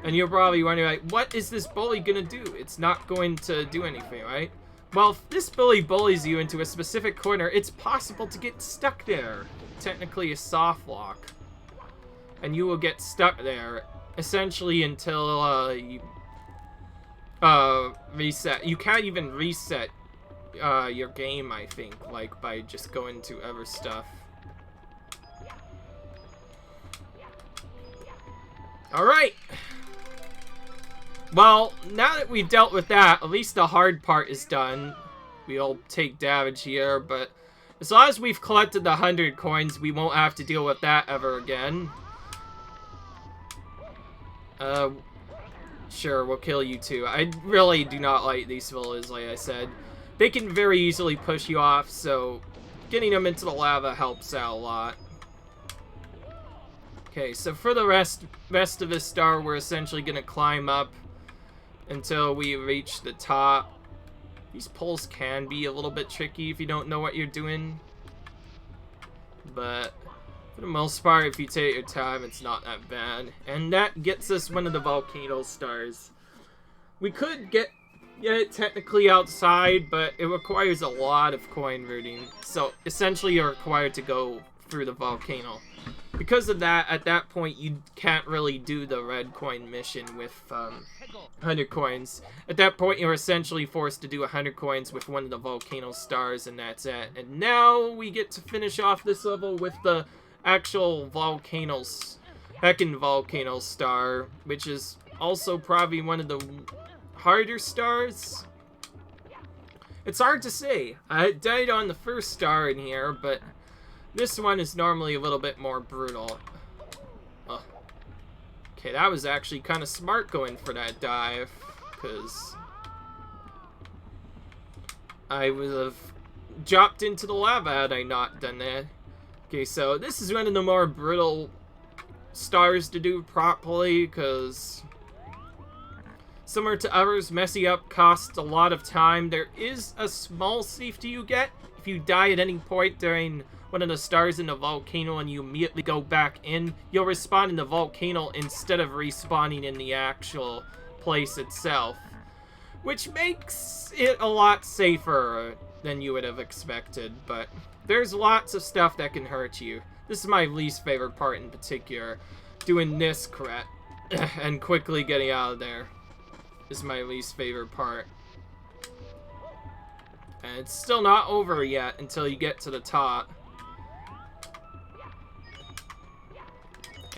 Speaker 1: And you're probably wondering, like, what is this bully gonna do? It's not going to do anything, right? Well, if this bully bullies you into a specific corner, it's possible to get stuck there. Technically a soft lock. And you will get stuck there, essentially until you reset. You can't even reset your game, I think, like by just going to other stuff. Alright! Well, now that we've dealt with that, at least the hard part is done. We'll take damage here, but as long as we've collected the 100 coins, we won't have to deal with that ever again. Sure, we'll kill you too. I really do not like these villas, like I said. They can very easily push you off, so getting them into the lava helps out a lot. Okay, so for the rest of this star, we're essentially going to climb up until we reach the top. These poles can be a little bit tricky if you don't know what you're doing. But for the most part, if you take your time, it's not that bad. And that gets us one of the volcano stars. We could get it technically outside, but it requires a lot of coin rooting. So essentially you're required to go through the volcano. Because of that, at that point, you can't really do the red coin mission with 100 coins. At that point, you're essentially forced to do 100 coins with one of the volcano stars, and that's it. And now we get to finish off this level with the actual second volcano star, which is also probably one of the harder stars. It's hard to say. I died on the first star in here, but this one is normally a little bit more brutal. Oh. Okay, that was actually kind of smart going for that dive, because I would have dropped into the lava had I not done that. Okay, so this is one of the more brutal stars to do properly, because similar to others, messing up costs a lot of time. There is a small safety you get if you die at any point during one of the stars in the volcano and you immediately go back in. You'll respawn in the volcano instead of respawning in the actual place itself, which makes it a lot safer than you would have expected. But there's lots of stuff that can hurt you. This is my least favorite part in particular. Doing this correct and quickly getting out of there is my least favorite part. And it's still not over yet until you get to the top.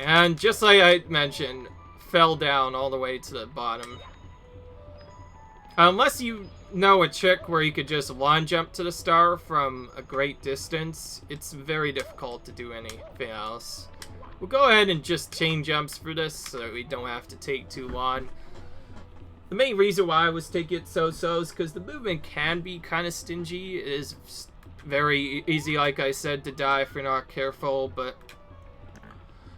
Speaker 1: And just like I mentioned, fell down all the way to the bottom. Unless you know a trick where you could just launch jump to the star from a great distance, it's very difficult to do anything else. We'll go ahead and just chain jumps for this so that we don't have to take too long. The main reason why I was taking it so-so is because the movement can be kind of stingy. It is very easy, like I said, to die if you're not careful, but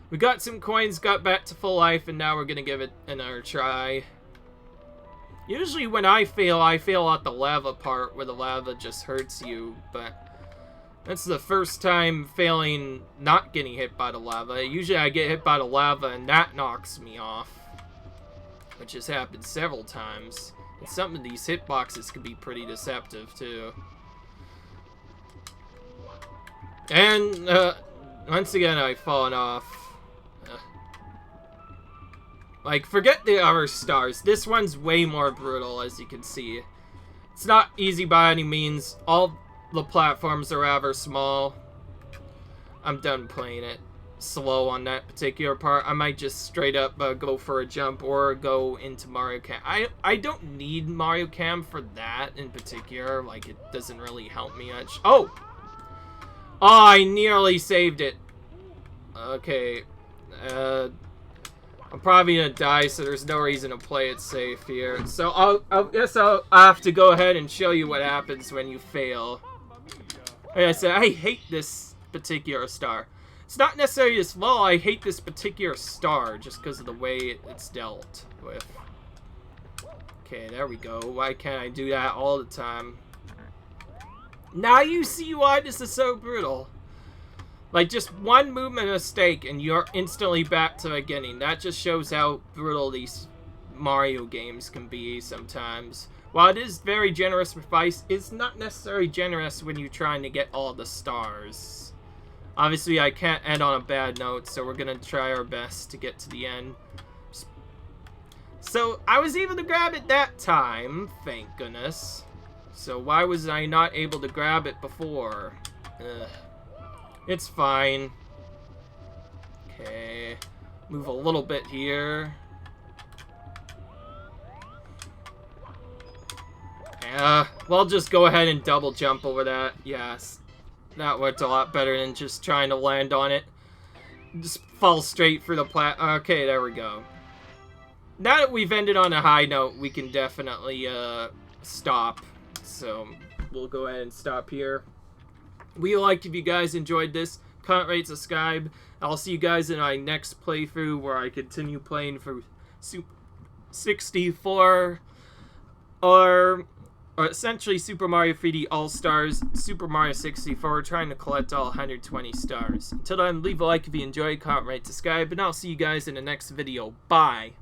Speaker 1: we got some coins, got back to full life, and now we're gonna give it another try. Usually when I fail at the lava part where the lava just hurts you, but that's the first time failing not getting hit by the lava. Usually I get hit by the lava and that knocks me off, which has happened several times. And some of these hitboxes can be pretty deceptive too. And once again I've fallen off. Like, forget the other stars. This one's way more brutal, as you can see. It's not easy by any means. All the platforms are rather small. I'm done playing it slow on that particular part. I might just straight up go for a jump or go into Mario Cam. I don't need Mario Cam for that in particular. Like, it doesn't really help me much. Oh! Oh, I nearly saved it. Okay. I'm probably gonna die, so there's no reason to play it safe here. So I guess I'll have to go ahead and show you what happens when you fail. Like I said, I hate this particular star. It's not necessarily this low, I hate this particular star just because of the way it's dealt with. Okay, there we go. Why can't I do that all the time? Now you see why this is so brutal. Like, just one movement mistake and you're instantly back to the beginning. That just shows how brutal these Mario games can be sometimes. While it is very generous with ice, it's not necessarily generous when you're trying to get all the stars. Obviously, I can't end on a bad note, so we're gonna try our best to get to the end. So, I was able to grab it that time, thank goodness. So, why was I not able to grab it before? Ugh. It's fine. Okay. Move a little bit here. We'll just go ahead and double jump over that. Yes. That worked a lot better than just trying to land on it. Just fall straight for the okay, there we go. Now that we've ended on a high note, we can definitely, stop. So, we'll go ahead and stop here. We like if you guys enjoyed this. Comment, rate, subscribe. I'll see you guys in my next playthrough where I continue playing for Super 64 or essentially Super Mario 3D All-Stars, Super Mario 64, trying to collect all 120 stars. Until then, leave a like if you enjoyed, comment, rate, subscribe, and I'll see you guys in the next video. Bye!